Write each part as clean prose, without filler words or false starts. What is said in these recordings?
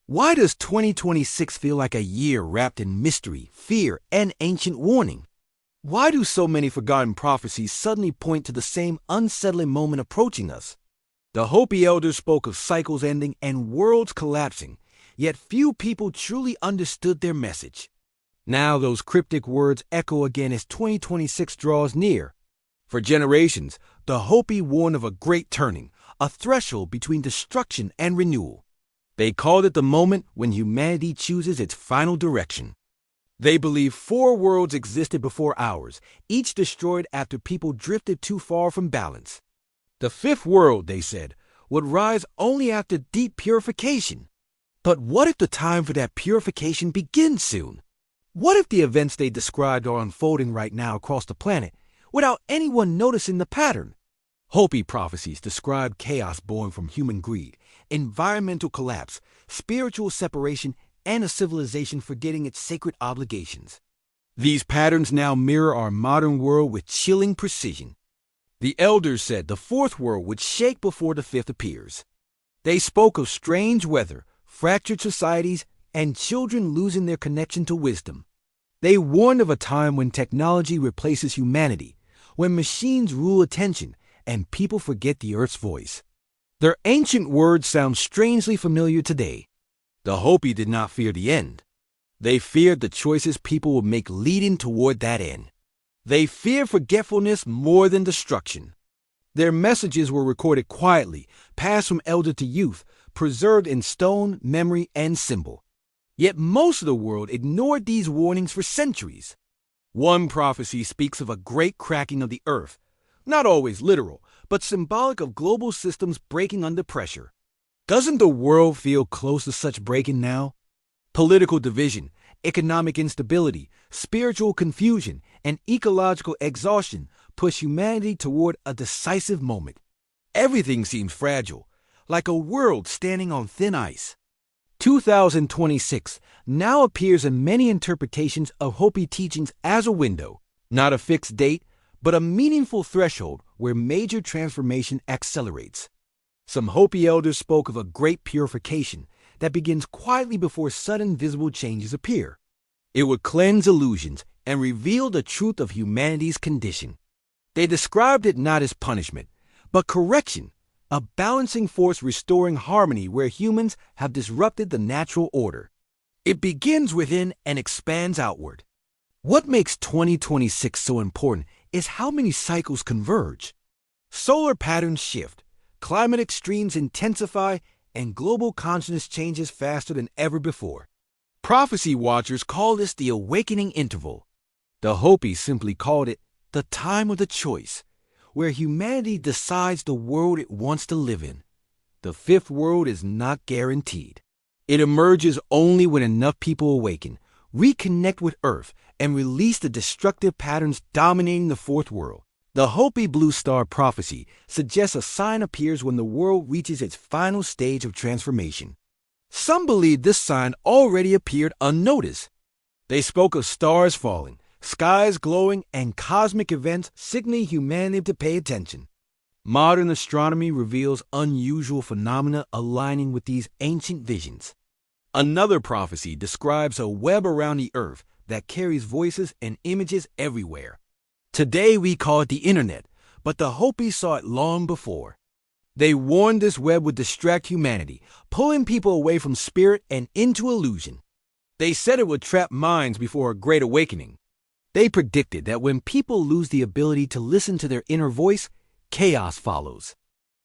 Why does 2026 feel like a year wrapped in mystery, fear, and ancient warning? Why do so many forgotten prophecies suddenly point to the same unsettling moment approaching us? The Hopi Elders spoke of cycles ending and worlds collapsing, yet few people truly understood their message. Now those cryptic words echo again as 2026 draws near. For generations, the Hopi warned of a great turning, a threshold between destruction and renewal. They called it the moment when humanity chooses its final direction. They believed 4 worlds existed before ours, each destroyed after people drifted too far from balance. The 5th world, they said, would rise only after deep purification. But what if the time for that purification begins soon? What if the events they described are unfolding right now across the planet without anyone noticing the pattern? Hopi prophecies described chaos born from human greed, environmental collapse, spiritual separation, and a civilization forgetting its sacred obligations. These patterns now mirror our modern world with chilling precision. The elders said the 4th world would shake before the 5th appears. They spoke of strange weather, fractured societies, and children losing their connection to wisdom. They warned of a time when technology replaces humanity, when machines rule attention, and people forget the earth's voice. Their ancient words sound strangely familiar today. The Hopi did not fear the end. They feared the choices people would make leading toward that end. They feared forgetfulness more than destruction. Their messages were recorded quietly, passed from elder to youth, preserved in stone, memory, and symbol. Yet most of the world ignored these warnings for centuries. One prophecy speaks of a great cracking of the earth, not always literal, but symbolic of global systems breaking under pressure. Doesn't the world feel close to such breaking now? Political division, economic instability, spiritual confusion, and ecological exhaustion push humanity toward a decisive moment. Everything seems fragile, like a world standing on thin ice. 2026 now appears in many interpretations of Hopi teachings as a window, not a fixed date, but a meaningful threshold where major transformation accelerates. Some Hopi elders spoke of a great purification that begins quietly before sudden visible changes appear. It would cleanse illusions and reveal the truth of humanity's condition. They described it not as punishment, but correction, a balancing force restoring harmony where humans have disrupted the natural order. It begins within and expands outward. What makes 2026 so important is how many cycles converge. Solar patterns shift, climate extremes intensify, and global consciousness changes faster than ever before. Prophecy watchers call this the awakening interval. The Hopi simply called it the time of the choice, where humanity decides the world it wants to live in. The 5th world is not guaranteed. It emerges only when enough people awaken, reconnect with Earth, and release the destructive patterns dominating the 4th world. The Hopi Blue Star prophecy suggests a sign appears when the world reaches its final stage of transformation. Some believe this sign already appeared unnoticed. They spoke of stars falling, skies glowing, and cosmic events signaling humanity to pay attention. Modern astronomy reveals unusual phenomena aligning with these ancient visions. Another prophecy describes a web around the earth that carries voices and images everywhere. Today we call it the internet, but the Hopi saw it long before. They warned this web would distract humanity, pulling people away from spirit and into illusion. They said it would trap minds before a great awakening. They predicted that when people lose the ability to listen to their inner voice, chaos follows.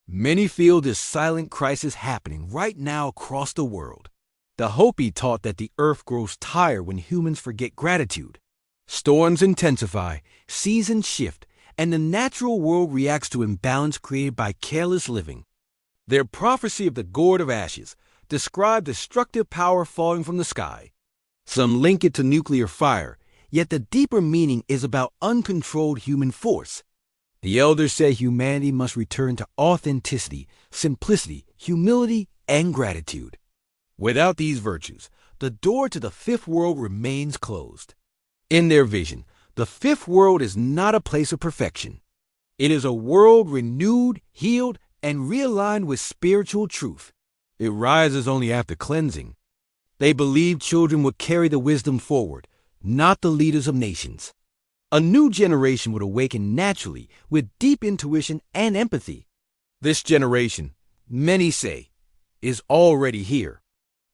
Many feel this silent crisis happening right now across the world. The Hopi taught that the earth grows tired when humans forget gratitude. Storms intensify, seasons shift, and the natural world reacts to imbalance created by careless living. Their prophecy of the gourd of ashes described destructive power falling from the sky. Some link it to nuclear fire, yet the deeper meaning is about uncontrolled human force. The elders say humanity must return to authenticity, simplicity, humility, and gratitude. Without these virtues, the door to the 5th world remains closed. In their vision, the 5th world is not a place of perfection. It is a world renewed, healed, and realigned with spiritual truth. It rises only after cleansing, They believed children would carry the wisdom forward, not the leaders of nations. A new generation would awaken naturally with deep intuition and empathy. This generation, many say, is already here.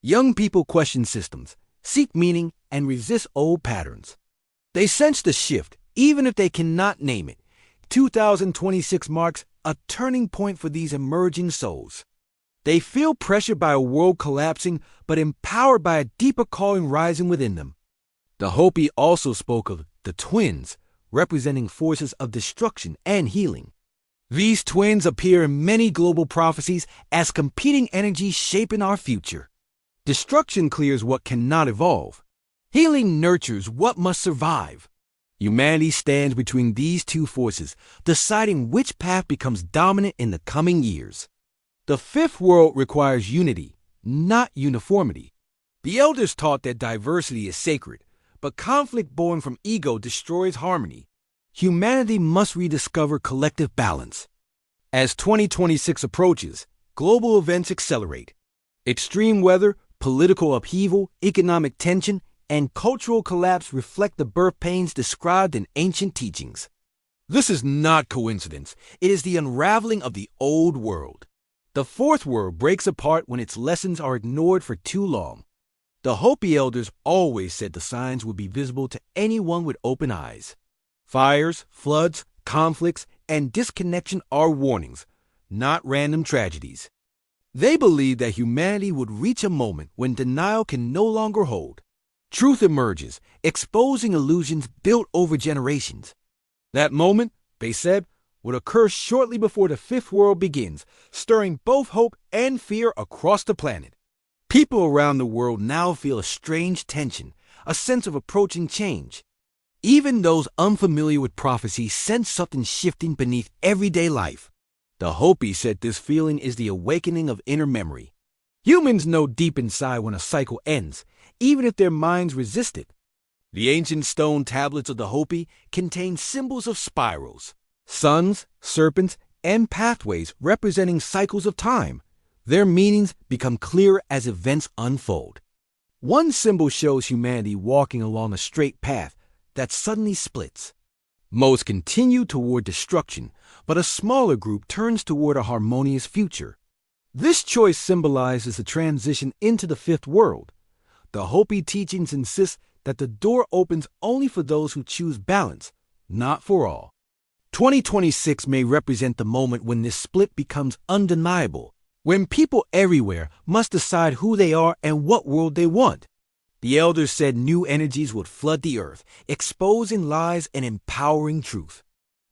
Young people question systems, seek meaning, and resist old patterns. They sense the shift, even if they cannot name it. 2026 marks a turning point for these emerging souls. They feel pressured by a world collapsing, but empowered by a deeper calling rising within them. The Hopi also spoke of the twins, representing forces of destruction and healing. These twins appear in many global prophecies as competing energies shaping our future. Destruction clears what cannot evolve. Healing nurtures what must survive. Humanity stands between these two forces, deciding which path becomes dominant in the coming years. The Fifth World requires unity, not uniformity. The Elders taught that diversity is sacred, but conflict born from ego destroys harmony. Humanity must rediscover collective balance. As 2026 approaches, global events accelerate. Extreme weather, political upheaval, economic tension, and cultural collapse reflect the birth pains described in ancient teachings. This is not coincidence. It is the unraveling of the old world. The Fourth World breaks apart when its lessons are ignored for too long. The Hopi Elders always said the signs would be visible to anyone with open eyes. Fires, floods, conflicts, and disconnection are warnings, not random tragedies. They believed that humanity would reach a moment when denial can no longer hold. Truth emerges, exposing illusions built over generations. That moment, they said, would occur shortly before the Fifth World begins, stirring both hope and fear across the planet. People around the world now feel a strange tension, a sense of approaching change. Even those unfamiliar with prophecy sense something shifting beneath everyday life. The Hopi said this feeling is the awakening of inner memory. Humans know deep inside when a cycle ends, even if their minds resist it. The ancient stone tablets of the Hopi contain symbols of spirals, suns, serpents, and pathways representing cycles of time. Their meanings become clearer as events unfold. One symbol shows humanity walking along a straight path that suddenly splits. Most continue toward destruction, but a smaller group turns toward a harmonious future. This choice symbolizes the transition into the Fifth World. The Hopi teachings insist that the door opens only for those who choose balance, not for all. 2026 may represent the moment when this split becomes undeniable, when people everywhere must decide who they are and what world they want. The Elders said new energies would flood the earth, exposing lies and empowering truth.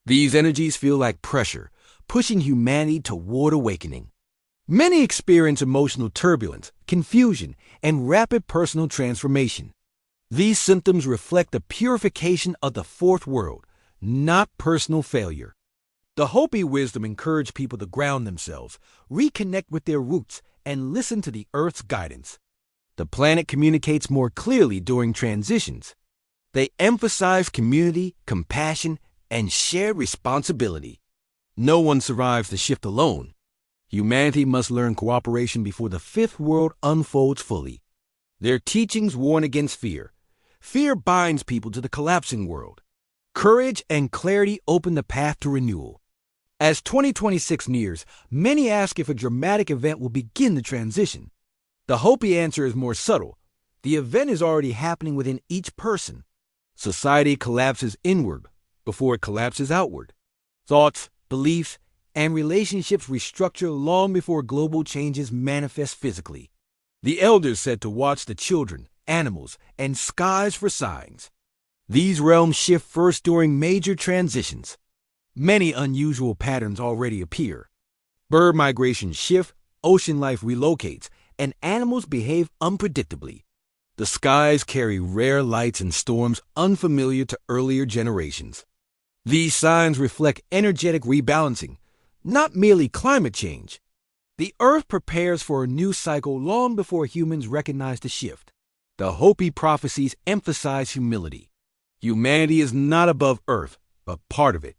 These energies feel like pressure, pushing humanity toward awakening. Many experience emotional turbulence, confusion, and rapid personal transformation. These symptoms reflect the purification of the Fourth World, not personal failure. The Hopi wisdom encouraged people to ground themselves, reconnect with their roots, and listen to the Earth's guidance. The planet communicates more clearly during transitions. They emphasize community, compassion, and shared responsibility. No one survives the shift alone. Humanity must learn cooperation before the Fifth World unfolds fully. Their teachings warn against fear. Fear binds people to the collapsing world. Courage and clarity open the path to renewal. As 2026 nears, many ask if a dramatic event will begin the transition. The Hopi answer is more subtle. The event is already happening within each person. Society collapses inward before it collapses outward. Thoughts, beliefs, and relationships restructure long before global changes manifest physically. The Elders said to watch the children, animals, and skies for signs. These realms shift first during major transitions. Many unusual patterns already appear. Bird migration shift, ocean life relocates, and animals behave unpredictably. The skies carry rare lights and storms unfamiliar to earlier generations. These signs reflect energetic rebalancing, not merely climate change. The Earth prepares for a new cycle long before humans recognize the shift. The Hopi prophecies emphasize humility. Humanity is not above Earth, but part of it.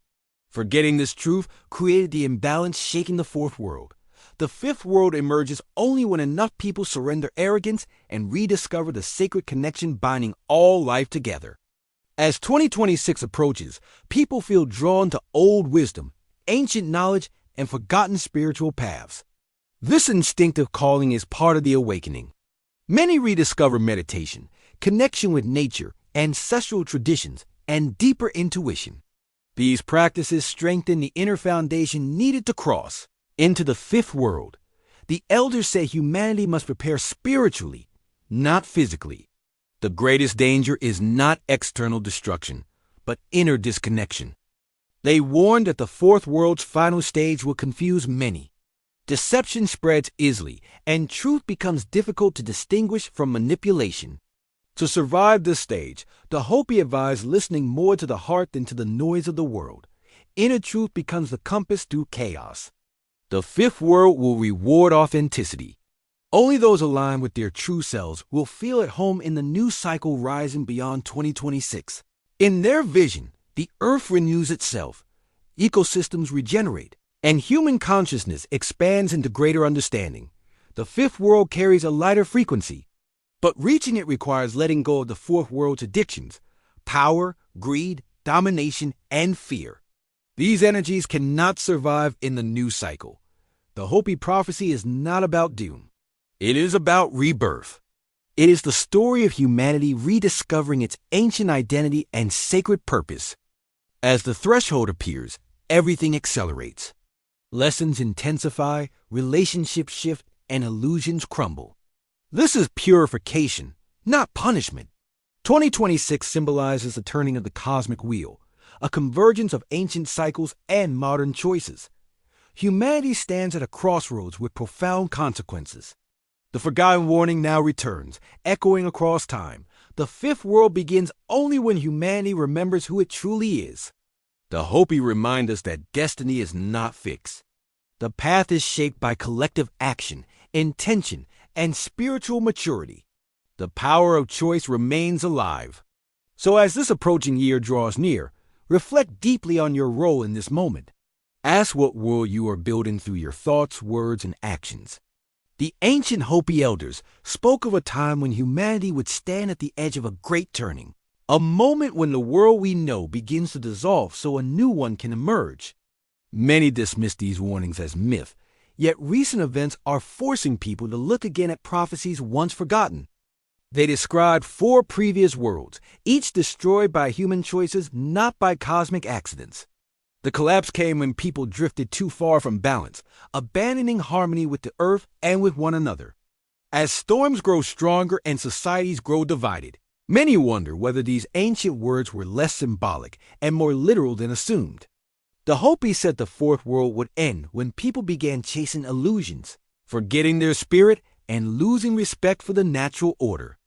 Forgetting this truth created the imbalance shaking the Fourth World. The fifth world emerges only when enough people surrender arrogance and rediscover the sacred connection binding all life together. As 2026 approaches, people feel drawn to old wisdom, ancient knowledge, and forgotten spiritual paths. This instinctive calling is part of the awakening. Many rediscover meditation, connection with nature, ancestral traditions, and deeper intuition. These practices strengthen the inner foundation needed to cross into the fifth world. The elders say humanity must prepare spiritually, not physically. The greatest danger is not external destruction, but inner disconnection. They warn that the fourth world's final stage will confuse many. Deception spreads easily, and truth becomes difficult to distinguish from manipulation. To survive this stage, the Hopi advise listening more to the heart than to the noise of the world. Inner truth becomes the compass through chaos. The fifth world will reward authenticity. Only those aligned with their true selves will feel at home in the new cycle rising beyond 2026. In their vision, the earth renews itself, ecosystems regenerate, and human consciousness expands into greater understanding. The fifth world carries a lighter frequency, but reaching it requires letting go of the fourth world's addictions: power, greed, domination, and fear. These energies cannot survive in the new cycle. The Hopi prophecy is not about doom. It is about rebirth. It is the story of humanity rediscovering its ancient identity and sacred purpose. As the threshold appears, everything accelerates. Lessons intensify, relationships shift, and illusions crumble. This is purification, not punishment. 2026 symbolizes the turning of the cosmic wheel, a convergence of ancient cycles and modern choices. Humanity stands at a crossroads with profound consequences. The forgotten warning now returns, echoing across time. The fifth world begins only when humanity remembers who it truly is. The Hopi remind us that destiny is not fixed. The path is shaped by collective action, intention, and spiritual maturity. The power of choice remains alive. So as this approaching year draws near, reflect deeply on your role in this moment. Ask what world you are building through your thoughts, words, and actions. The ancient Hopi Elders spoke of a time when humanity would stand at the edge of a great turning, a moment when the world we know begins to dissolve so a new one can emerge. Many dismiss these warnings as myth, yet recent events are forcing people to look again at prophecies once forgotten. They described 4 previous worlds, each destroyed by human choices, not by cosmic accidents. The collapse came when people drifted too far from balance, abandoning harmony with the earth and with one another. As storms grow stronger and societies grow divided, many wonder whether these ancient words were less symbolic and more literal than assumed. The Hopi said the fourth world would end when people began chasing illusions, forgetting their spirit, and losing respect for the natural order.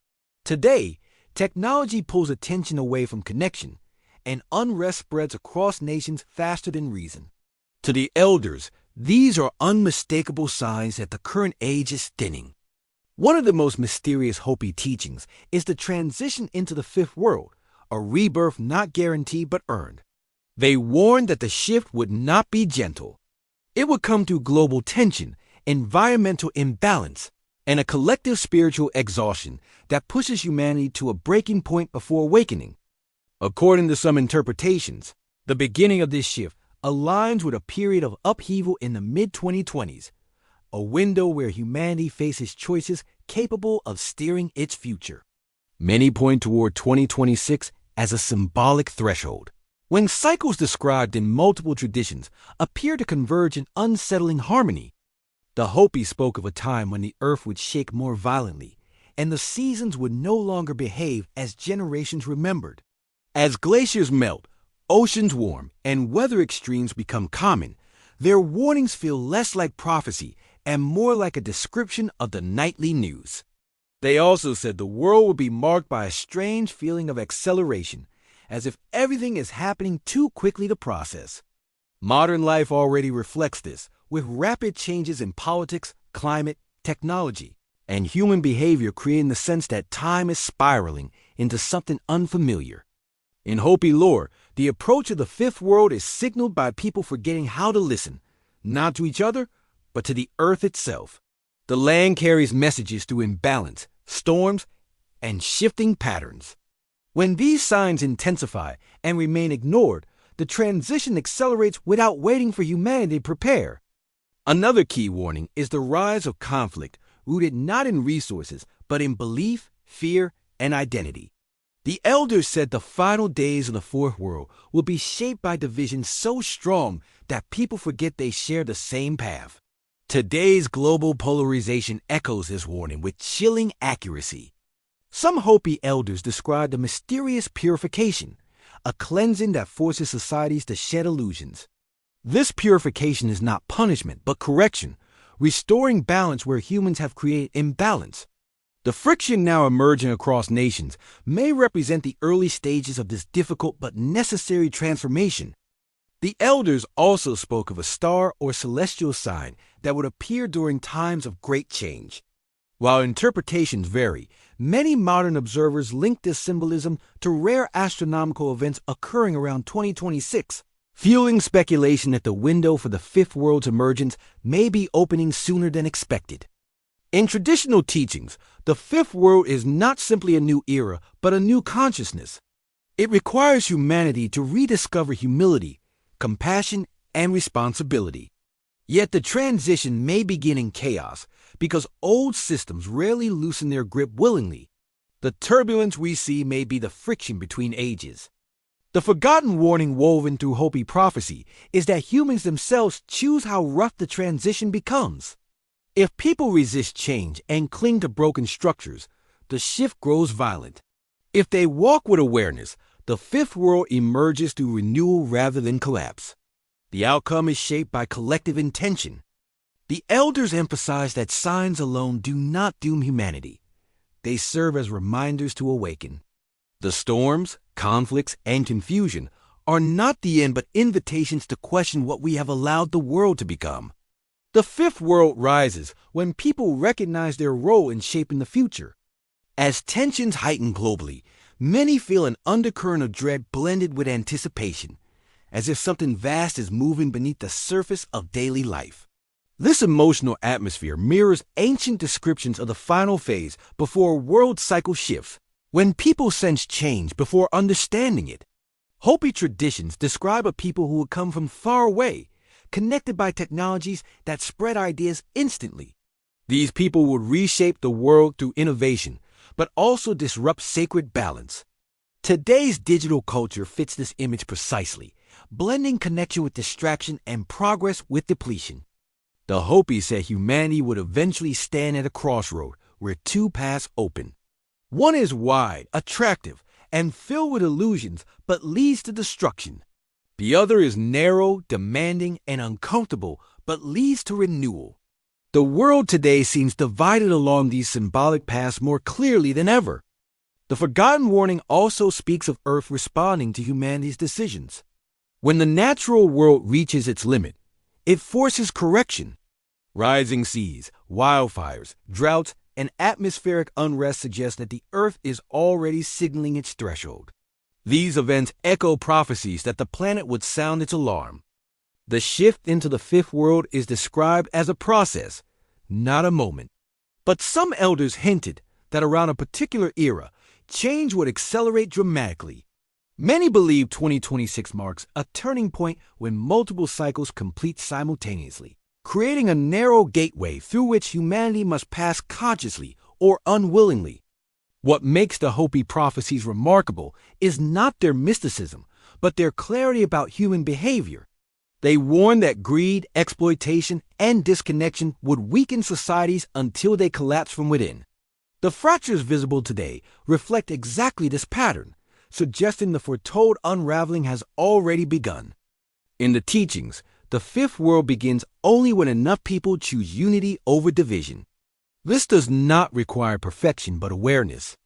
Today, technology pulls attention away from connection, and unrest spreads across nations faster than reason. To the elders, these are unmistakable signs that the current age is thinning. One of the most mysterious Hopi teachings is the transition into the fifth world, a rebirth not guaranteed but earned. They warned that the shift would not be gentle. It would come through global tension, environmental imbalance, and a collective spiritual exhaustion that pushes humanity to a breaking point before awakening. According to some interpretations, the beginning of this shift aligns with a period of upheaval in the mid-2020s, a window where humanity faces choices capable of steering its future. Many point toward 2026 as a symbolic threshold, when cycles described in multiple traditions appear to converge in unsettling harmony. The Hopi spoke of a time when the earth would shake more violently, and the seasons would no longer behave as generations remembered. As glaciers melt, oceans warm, and weather extremes become common, their warnings feel less like prophecy and more like a description of the nightly news. They also said the world would be marked by a strange feeling of acceleration, as if everything is happening too quickly to process. Modern life already reflects this, with rapid changes in politics, climate, technology, and human behavior creating the sense that time is spiraling into something unfamiliar. In Hopi lore, the approach of the fifth world is signaled by people forgetting how to listen, not to each other, but to the earth itself. The land carries messages through imbalance, storms, and shifting patterns. When these signs intensify and remain ignored, the transition accelerates without waiting for humanity to prepare. Another key warning is the rise of conflict rooted not in resources, but in belief, fear, and identity. The elders said the final days of the fourth world will be shaped by divisions so strong that people forget they share the same path. Today's global polarization echoes this warning with chilling accuracy. Some Hopi elders describe the mysterious purification, a cleansing that forces societies to shed illusions. This purification is not punishment, but correction, restoring balance where humans have created imbalance. The friction now emerging across nations may represent the early stages of this difficult but necessary transformation. The elders also spoke of a star or celestial sign that would appear during times of great change. While interpretations vary, many modern observers link this symbolism to rare astronomical events occurring around 2026, fueling speculation that the window for the Fifth World's emergence may be opening sooner than expected. In traditional teachings, the Fifth World is not simply a new era, but a new consciousness. It requires humanity to rediscover humility, compassion, and responsibility. Yet the transition may begin in chaos because old systems rarely loosen their grip willingly. The turbulence we see may be the friction between ages. The forgotten warning woven through Hopi prophecy is that humans themselves choose how rough the transition becomes. If people resist change and cling to broken structures, the shift grows violent. If they walk with awareness, the Fifth World emerges through renewal rather than collapse. The outcome is shaped by collective intention. The elders emphasize that signs alone do not doom humanity. They serve as reminders to awaken. The storms, conflicts, and confusion are not the end but invitations to question what we have allowed the world to become. The Fifth World rises when people recognize their role in shaping the future. As tensions heighten globally, many feel an undercurrent of dread blended with anticipation, as if something vast is moving beneath the surface of daily life. This emotional atmosphere mirrors ancient descriptions of the final phase before a world cycle shifts, when people sense change before understanding it. Hopi traditions describe a people who would come from far away, connected by technologies that spread ideas instantly. These people would reshape the world through innovation, but also disrupt sacred balance. Today's digital culture fits this image precisely, blending connection with distraction and progress with depletion. The Hopi said humanity would eventually stand at a crossroad where two paths open. One is wide, attractive, and filled with illusions, but leads to destruction. The other is narrow, demanding, and uncomfortable, but leads to renewal. The world today seems divided along these symbolic paths more clearly than ever. The forgotten warning also speaks of Earth responding to humanity's decisions. When the natural world reaches its limit, it forces correction. Rising seas, wildfires, droughts, and atmospheric unrest suggest that the Earth is already signaling its threshold. These events echo prophecies that the planet would sound its alarm. The shift into the Fifth World is described as a process, not a moment. But some elders hinted that around a particular era, change would accelerate dramatically. Many believe 2026 marks a turning point when multiple cycles complete simultaneously, creating a narrow gateway through which humanity must pass consciously or unwillingly. What makes the Hopi prophecies remarkable is not their mysticism, but their clarity about human behavior. They warn that greed, exploitation, and disconnection would weaken societies until they collapse from within. The fractures visible today reflect exactly this pattern, suggesting the foretold unraveling has already begun. In the teachings, the Fifth World begins only when enough people choose unity over division. This does not require perfection but awareness.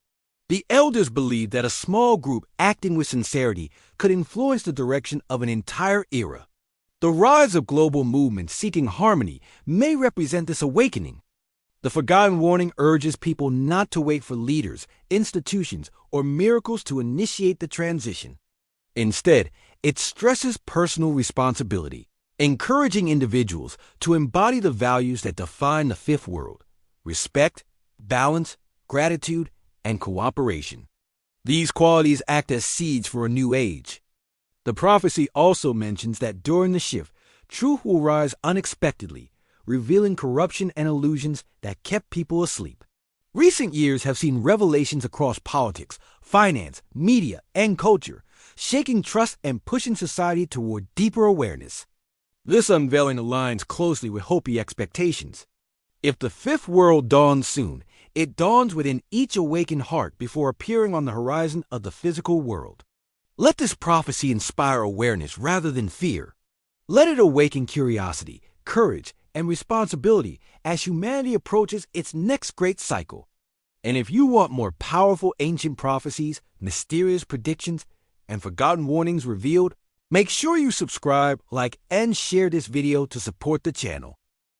The elders believed that a small group acting with sincerity could influence the direction of an entire era. The rise of global movements seeking harmony may represent this awakening. The forgotten warning urges people not to wait for leaders, institutions, or miracles to initiate the transition. Instead, it stresses personal responsibility. encouraging individuals to embody the values that define the fifth world: respect, balance, gratitude, and cooperation. These qualities act as seeds for a new age. The prophecy also mentions that during the shift, truth will rise unexpectedly, revealing corruption and illusions that kept people asleep. Recent years have seen revelations across politics, finance, media, and culture, shaking trust and pushing society toward deeper awareness. This unveiling aligns closely with Hopi expectations. If the fifth world dawns soon, it dawns within each awakened heart before appearing on the horizon of the physical world. Let this prophecy inspire awareness rather than fear. Let it awaken curiosity, courage, and responsibility as humanity approaches its next great cycle. And if you want more powerful ancient prophecies, mysterious predictions, and forgotten warnings revealed, make sure you subscribe, like, and share this video to support the channel.